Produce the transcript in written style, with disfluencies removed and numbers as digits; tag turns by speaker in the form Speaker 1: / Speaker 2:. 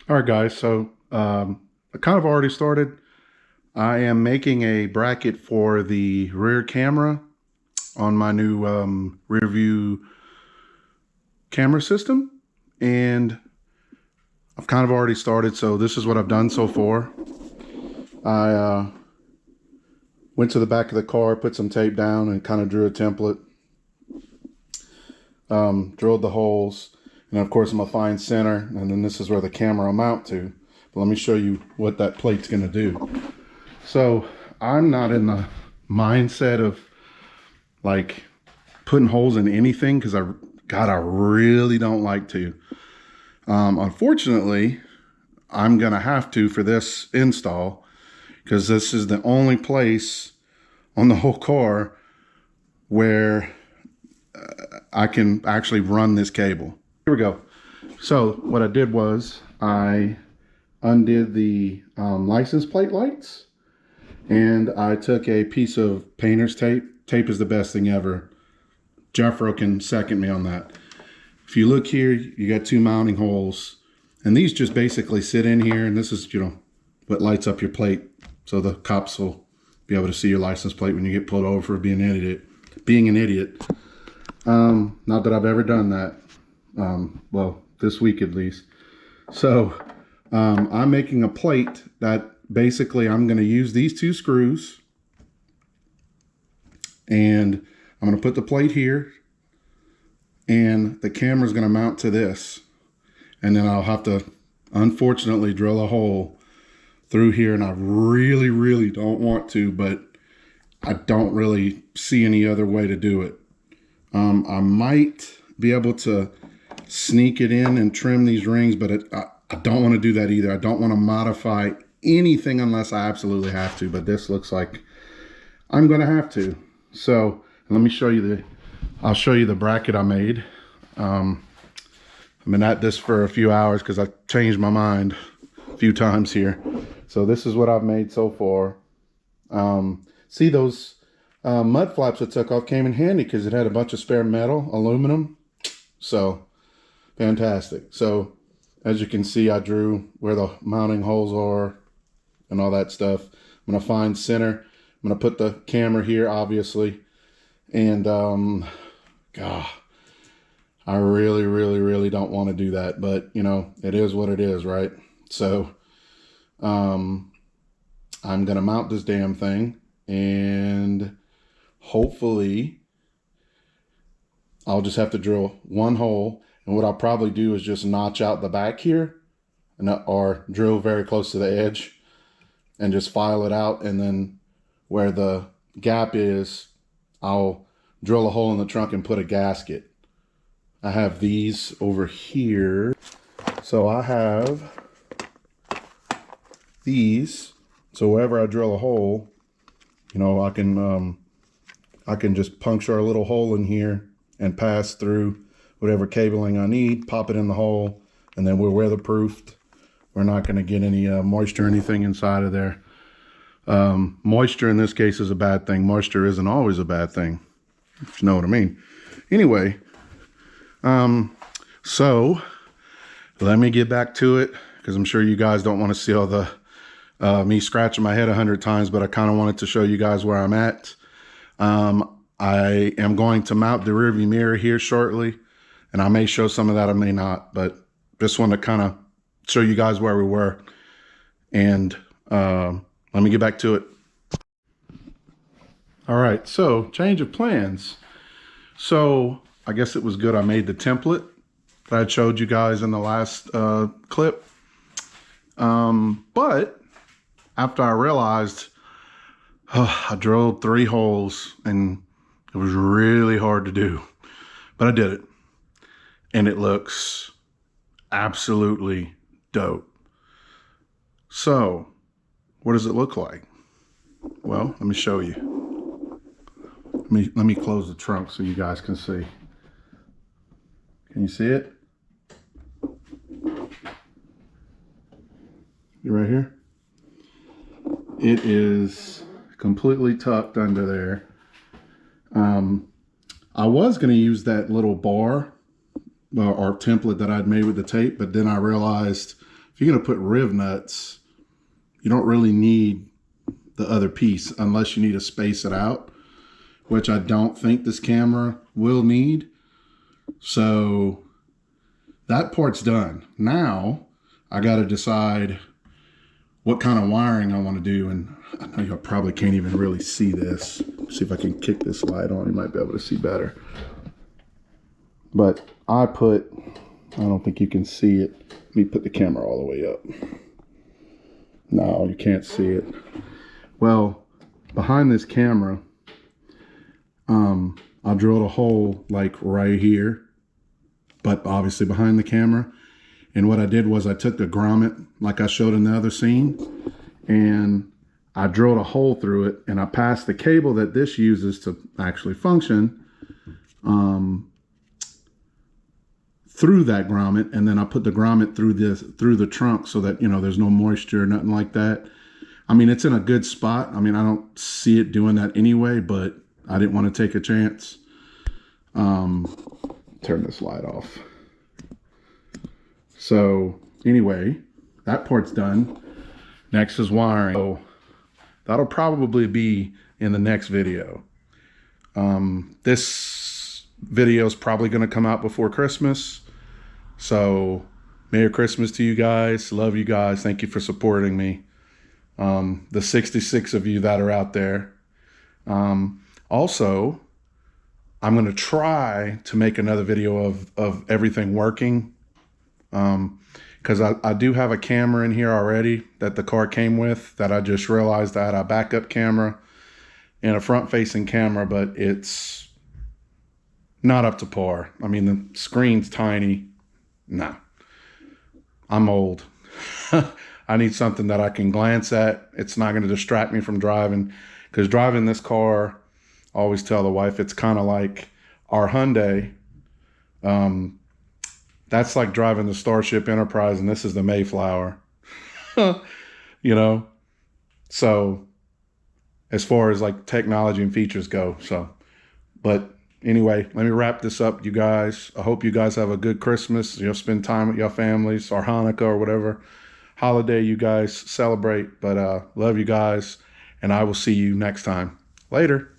Speaker 1: All right, guys, so I kind of already started. I am making a bracket for the rear camera on my new rear view camera system, and I've kind of already started, so this is what I've done so far. I went to the back of the car, put some tape down, and kind of drew a template. Drilled the holes, and of course I'm gonna find center, and then this is where the camera will mount to. But let me show you what that plate's gonna do. So I'm not in the mindset of like putting holes in anything because I really don't like to. Unfortunately, I'm gonna have to for this install because this is the only place on the whole car where I can actually run this cable. Here we go. So what I did was I undid the license plate lights, and I took a piece of painter's tape. Tape is the best thing ever. Jeffro can second me on that. If you look here, you got two mounting holes, and these just basically sit in here, and this is, what lights up your plate, so the cops will be able to see your license plate when you get pulled over for being an idiot. Not that I've ever done that. Well, this week at least. So I'm making a plate that basically I'm going to use these two screws, and I'm going to put the plate here, and the camera's going to mount to this, and then I'll have to unfortunately drill a hole through here, and I really don't want to, but I don't really see any other way to do it. I might be able to sneak it in and trim these rings, but I don't want to do that either. I don't want to modify anything unless I absolutely have to, but this looks like I'm going to have to. So let me show you I'll show you the bracket I made. I've been at this for a few hours because I've changed my mind a few times here. So this is what I've made so far. See those mud flaps I took off came in handy because it had a bunch of spare metal, aluminum. So fantastic. So as you can see, I drew where the mounting holes are and all that stuff. I'm gonna find center. I'm gonna put the camera here, obviously. And God, I really don't want to do that, but it is what it is, right? So I'm gonna mount this damn thing, and hopefully I'll just have to drill one hole, and what I'll probably do is just notch out the back here, or drill very close to the edge and just file it out, and then where the gap is, I'll drill a hole in the trunk and put a gasket. I have these over here. So I have these. So wherever I drill a hole, I can just puncture a little hole in here and pass through whatever cabling I need, pop it in the hole, and then we're weatherproofed. We're not going to get any moisture or anything inside of there. Moisture in this case is a bad thing. Moisture isn't always a bad thing, if you know what I mean. Anyway, so let me get back to it, because I'm sure you guys don't want to see all the me scratching my head 100 times, but I kind of wanted to show you guys where I'm at. I am going to mount the rearview mirror here shortly, and I may show some of that, I may not, but just want to kind of show you guys where we were. And let me get back to it. All right, so change of plans. So I guess it was good I made the template that I showed you guys in the last clip. But after I realized I drilled 3 holes and it was really hard to do, but I did it, and it looks absolutely dope. So what does it look like? Well, let me show you. Let me close the trunk so you guys can see. Can you see it? You right here? It is completely tucked under there. I was going to use that little bar or template that I'd made with the tape, but then I realized if you're going to put Rivnuts, you don't really need the other piece unless you need to space it out, which I don't think this camera will need. So that part's done. Now I got to decide what kind of wiring I want to do. And I know you probably can't even really see this. See if I can kick this light on. You might be able to see better. But I don't think you can see it. Let me put the camera all the way up. No, you can't see it. Well, behind this camera, I drilled a hole like right here, but obviously behind the camera. And what I did was I took the grommet, like I showed in the other scene, and I drilled a hole through it, and I passed the cable that this uses to actually function through that grommet, and then I put the grommet through the trunk so that, you know, there's no moisture or nothing like that. I mean, it's in a good spot. I mean, I don't see it doing that anyway, but I didn't want to take a chance. Turn this light off. So anyway, that part's done. Next is wiring. So that'll probably be in the next video. This video is probably going to come out before Christmas. So Merry Christmas to you guys. Love you guys. Thank you for supporting me. The 66 of you that are out there. Also, I'm going to try to make another video of everything working. Because I do have a camera in here already that the car came with that I just realized I had a backup camera and a front-facing camera, but it's not up to par. I mean, the screen's tiny. No, I'm old. I need something that I can glance at. It's not going to distract me from driving, because driving this car, I always tell the wife, it's kind of like our Hyundai. That's like driving the Starship Enterprise, and this is the Mayflower. You know? So, as far as like technology and features go. So, but anyway, let me wrap this up, you guys. I hope you guys have a good Christmas. You'll spend time with your families, or Hanukkah, or whatever holiday you guys celebrate. But love you guys, and I will see you next time. Later.